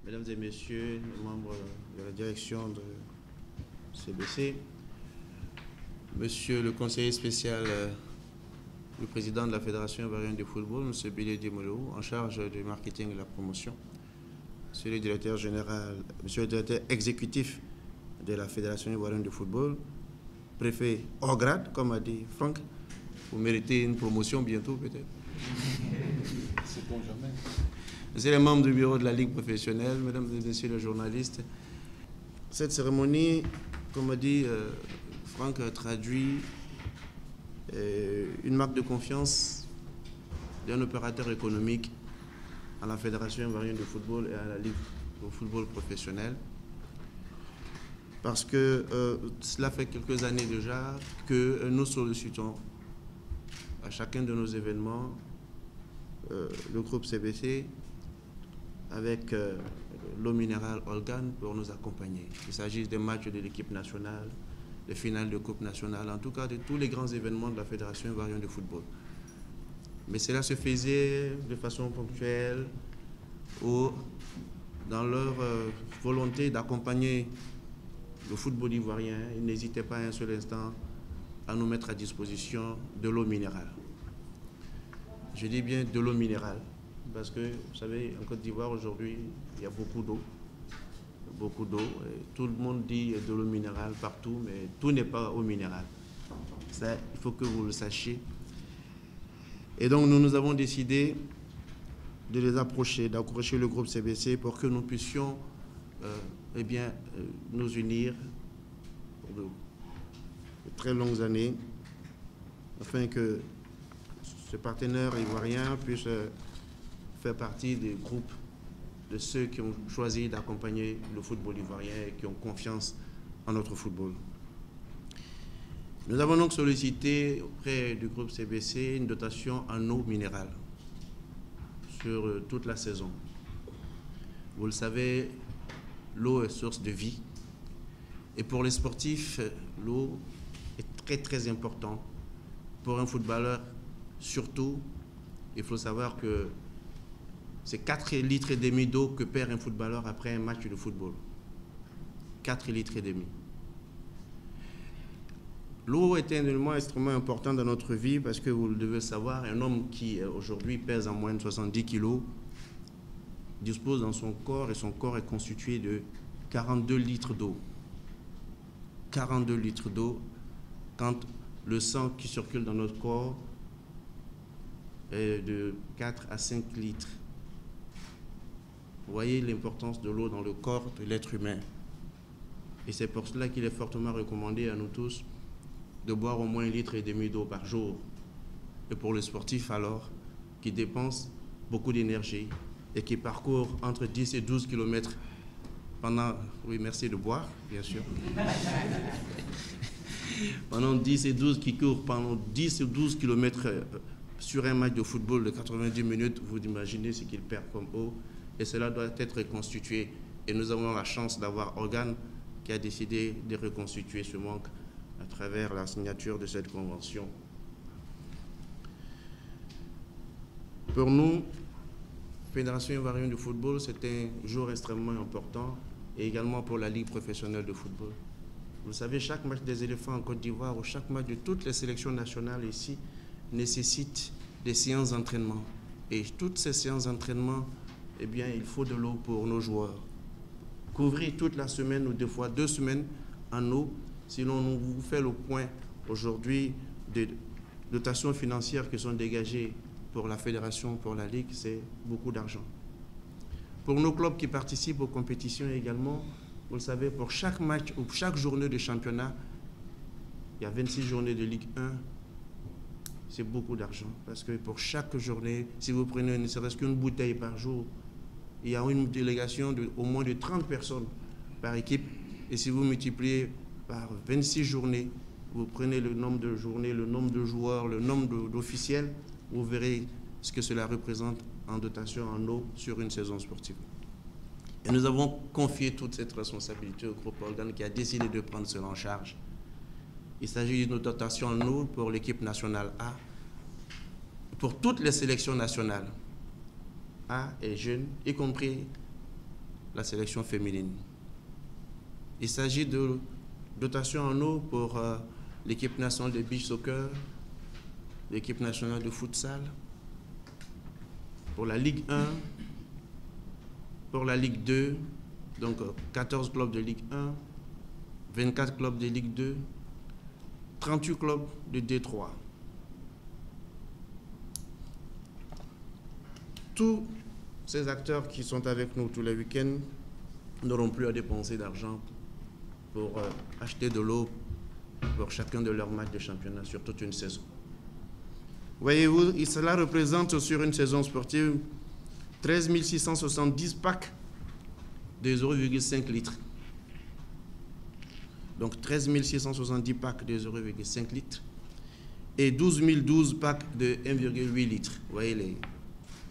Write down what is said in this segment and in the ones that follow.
Mesdames et Messieurs les membres de la direction de CBC, Monsieur le conseiller spécial du président de la Fédération ivoirienne de football, Monsieur Billy Dimolou, en charge du marketing et de la promotion, Monsieur le directeur général, Monsieur le directeur exécutif de la Fédération ivoirienne de football, préfet hors grade, comme a dit Franck, vous méritez une promotion bientôt peut-être. C'est bon jamais. Monsieur les membres du bureau de la Ligue professionnelle, mesdames et messieurs les journalistes, cette cérémonie, comme a dit Franck, traduit une marque de confiance d'un opérateur économique à la Fédération ivoirienne de football et à la Ligue de football professionnel. Parce que cela fait quelques années déjà que nous sollicitons à chacun de nos événements le groupe CBC avec l'eau minérale Olgan pour nous accompagner. Il s'agit des matchs de l'équipe nationale, des finales de coupe nationale, en tout cas de tous les grands événements de la Fédération ivoirienne de football. Mais cela se faisait de façon ponctuelle ou dans leur volonté d'accompagner le football ivoirien. Ils n'hésitaient pas un seul instant à nous mettre à disposition de l'eau minérale. Je dis bien de l'eau minérale, parce que, vous savez, en Côte d'Ivoire, aujourd'hui, il y a beaucoup d'eau. Beaucoup d'eau. Tout le monde dit de l'eau minérale partout, mais tout n'est pas eau minérale. Ça, il faut que vous le sachiez. Et donc, nous avons décidé de les approcher, d'approcher le groupe CBC pour que nous puissions nous unir pour de très longues années, afin que ce partenaire ivoirien puisse faire partie des groupes de ceux qui ont choisi d'accompagner le football ivoirien et qui ont confiance en notre football. Nous avons donc sollicité auprès du groupe CBC une dotation en eau minérale sur toute la saison. Vous le savez, l'eau est source de vie. Et pour les sportifs, l'eau est très très importante. Pour un footballeur, surtout, il faut savoir que c'est 4,5 litres d'eau que perd un footballeur après un match de football. 4,5 litres. L'eau est un élément extrêmement important dans notre vie parce que vous le devez savoir, un homme qui aujourd'hui pèse en moins de 70 kilos dispose dans son corps, et son corps est constitué de 42 litres d'eau. 42 litres d'eau, quand le sang qui circule dans notre corps est de 4 à 5 litres. Vous voyez l'importance de l'eau dans le corps de l'être humain. Et c'est pour cela qu'il est fortement recommandé à nous tous de boire au moins 1,5 litre d'eau par jour. Et pour les sportifs alors, qui dépensent beaucoup d'énergie et qui parcourent entre 10 et 12 km pendant... Oui, merci de boire, bien sûr. Pendant 10 et 12 qui courent pendant 10 ou 12 km sur un match de football de 90 minutes, vous imaginez ce qu'ils perdent comme eau. Et cela doit être reconstitué. Et nous avons la chance d'avoir Organe qui a décidé de reconstituer ce manque à travers la signature de cette convention. Pour nous, Fédération ivoirienne de football, c'est un jour extrêmement important, et également pour la Ligue professionnelle de football. Vous savez, chaque match des éléphants en Côte d'Ivoire ou chaque match de toutes les sélections nationales ici nécessite des séances d'entraînement. Et toutes ces séances d'entraînement, eh bien, il faut de l'eau pour nos joueurs. Couvrir toute la semaine ou des fois 2 semaines en eau, sinon on vous fait le point aujourd'hui des dotations financières qui sont dégagées pour la fédération, pour la Ligue, c'est beaucoup d'argent. Pour nos clubs qui participent aux compétitions également, vous le savez, pour chaque match ou chaque journée de championnat, il y a 26 journées de Ligue 1, c'est beaucoup d'argent. Parce que pour chaque journée, si vous prenez ne serait-ce qu'une bouteille par jour, il y a une délégation de au moins de 30 personnes par équipe. Et si vous multipliez par 26 journées, vous prenez le nombre de journées, le nombre de joueurs, le nombre d'officiels, vous verrez ce que cela représente en dotation en eau sur une saison sportive. Et nous avons confié toute cette responsabilité au groupe Organe qui a décidé de prendre cela en charge. Il s'agit d'une dotation en eau pour l'équipe nationale A, pour toutes les sélections nationales A et jeunes, y compris la sélection féminine. Il s'agit de dotation en eau pour l'équipe nationale de beach soccer, l'équipe nationale de futsal, pour la Ligue 1, pour la Ligue 2, donc 14 clubs de Ligue 1, 24 clubs de Ligue 2, 38 clubs de D3. Tous ces acteurs qui sont avec nous tous les week-ends n'auront plus à dépenser d'argent pour acheter de l'eau pour chacun de leurs matchs de championnat sur toute une saison. Voyez-vous, cela représente sur une saison sportive 13 670 packs de 0,5 litres. Donc 13 670 packs de 0,5 litres et 12 012 packs de 1,8 litres. Vous voyez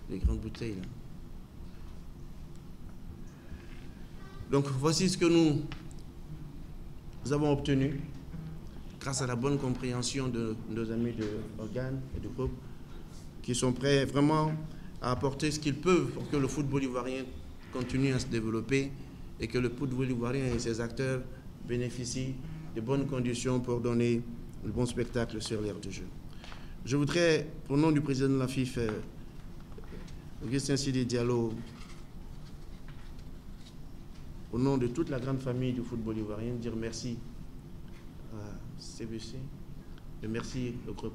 les grandes bouteilles là. Donc voici ce que nous avons obtenu grâce à la bonne compréhension de nos amis de Organe et du groupe qui sont prêts vraiment à apporter ce qu'ils peuvent pour que le football ivoirien continue à se développer et que le football ivoirien et ses acteurs bénéficient de bonnes conditions pour donner le bon spectacle sur l'aire de jeu. Je voudrais, au nom du président de la FIF, Augustin Sidi Diallo, au nom de toute la grande famille du football ivoirien, dire merci à CBC, et merci au groupe,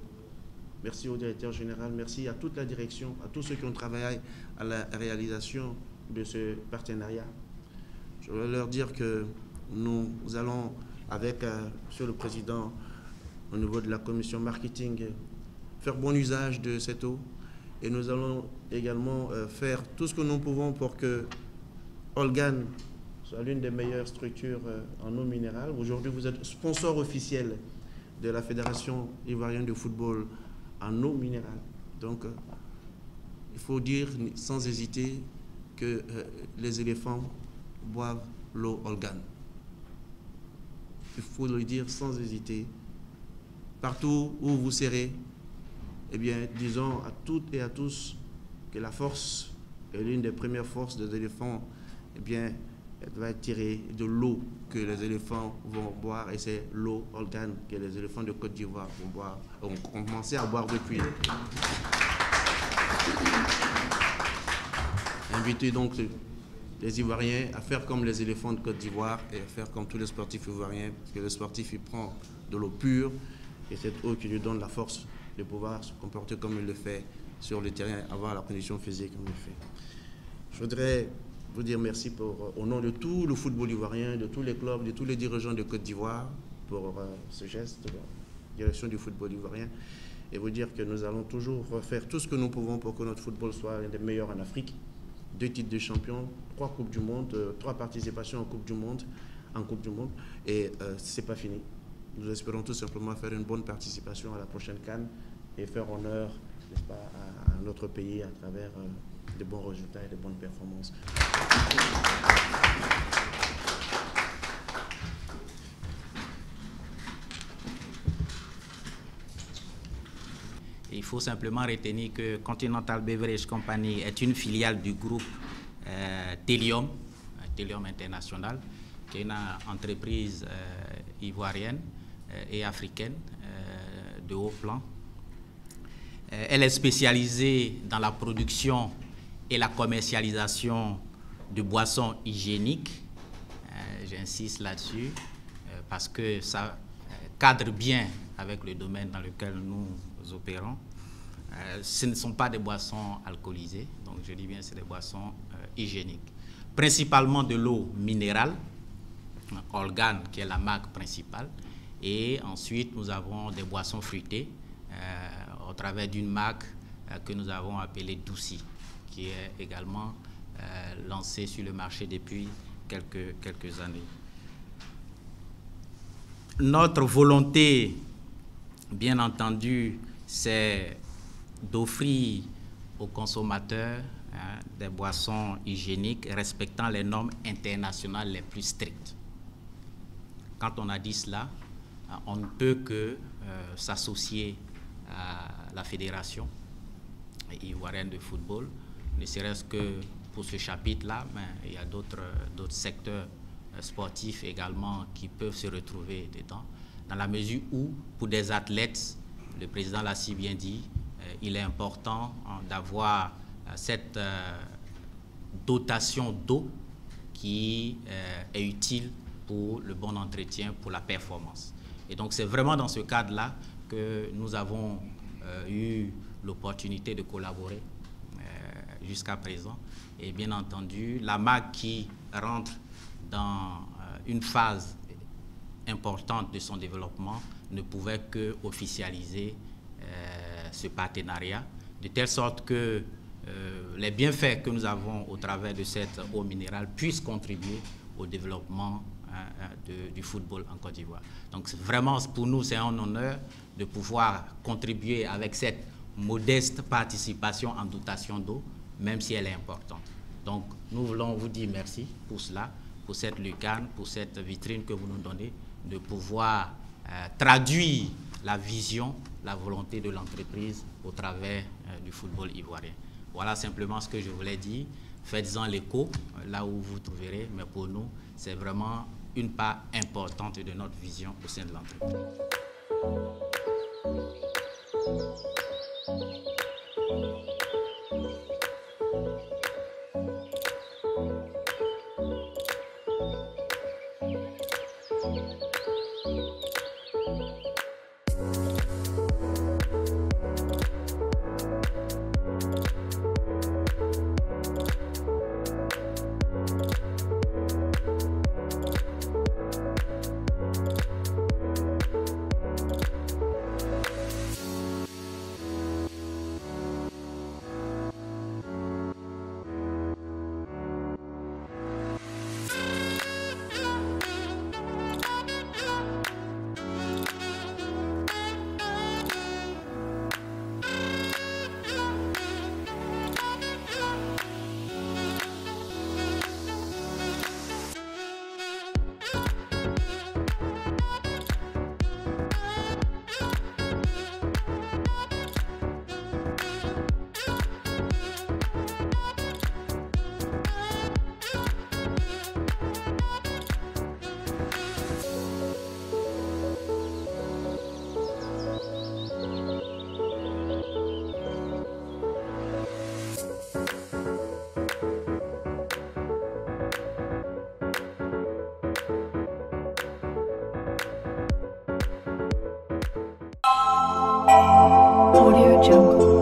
merci au directeur général, merci à toute la direction, à tous ceux qui ont travaillé à la réalisation de ce partenariat. Je voudrais leur dire que nous allons, avec Monsieur le Président, au niveau de la commission marketing, faire bon usage de cette eau et nous allons également faire tout ce que nous pouvons pour que Organe soit l'une des meilleures structures en eau minérale. Aujourd'hui, vous êtes sponsor officiel de la Fédération ivoirienne de football en eau minérale. Donc, il faut dire sans hésiter que les éléphants boivent l'eau Organe. Il faut le dire sans hésiter. Partout où vous serez, eh bien, disons à toutes et à tous que la force est l'une des premières forces des éléphants. Eh bien, elle va être tirée de l'eau que les éléphants vont boire, et c'est l'eau Organe que les éléphants de Côte d'Ivoire vont boire, ont commencé à boire depuis. Invitez donc les Ivoiriens à faire comme les éléphants de Côte d'Ivoire et à faire comme tous les sportifs ivoiriens, parce que le sportif, il prend de l'eau pure et cette eau qui lui donne la force de pouvoir se comporter comme il le fait sur le terrain, avoir la condition physique comme il le fait. Je voudrais vous dire merci au nom de tout le football ivoirien, de tous les clubs, de tous les dirigeants de Côte d'Ivoire pour ce geste de la direction du football ivoirien et vous dire que nous allons toujours faire tout ce que nous pouvons pour que notre football soit l'un des meilleurs en Afrique. 2 titres de champion, 3 Coupes du Monde, 3 participations en Coupe du Monde, et c'est pas fini. Nous espérons tout simplement faire une bonne participation à la prochaine CAN et faire honneur, n'est-ce pas, à notre pays à travers de bons résultats et de bonnes performances. Il faut simplement retenir que Continental Beverage Company est une filiale du groupe Telium International, qui est une entreprise ivoirienne et africaine de haut plan. Elle est spécialisée dans la production et la commercialisation de boissons hygiéniques. J'insiste là-dessus parce que ça cadre bien avec le domaine dans lequel nous opérons. Ce ne sont pas des boissons alcoolisées, donc je dis bien c'est des boissons hygiéniques. Principalement de l'eau minérale, Organe qui est la marque principale, et ensuite nous avons des boissons fruitées au travers d'une marque que nous avons appelée Doucy, qui est également lancée sur le marché depuis quelques années. Notre volonté, bien entendu, c'est d'offrir aux consommateurs des boissons hygiéniques respectant les normes internationales les plus strictes. Quand on a dit cela, on ne peut que s'associer à la fédération ivoirienne de football, ne serait-ce que pour ce chapitre-là, mais il y a d'autres secteurs sportifs également qui peuvent se retrouver dedans, dans la mesure où, pour des athlètes, le président l'a si bien dit, il est important d'avoir cette dotation d'eau qui est utile pour le bon entretien, pour la performance. Et donc c'est vraiment dans ce cadre-là que nous avons eu l'opportunité de collaborer jusqu'à présent. Et bien entendu, la MAG qui rentre dans une phase importante de son développement ne pouvait que officialiser ce partenariat, de telle sorte que les bienfaits que nous avons au travers de cette eau minérale puissent contribuer au développement du football en Côte d'Ivoire. Donc vraiment, pour nous, c'est un honneur de pouvoir contribuer avec cette modeste participation en dotation d'eau, même si elle est importante. Donc nous voulons vous dire merci pour cela, pour cette lucarne, pour cette vitrine que vous nous donnez, de pouvoir traduire la vision, la volonté de l'entreprise au travers du football ivoirien. Voilà simplement ce que je voulais dire. Faites-en l'écho là où vous trouverez, mais pour nous, c'est vraiment une part importante de notre vision au sein de l'entreprise. Audio Jungle.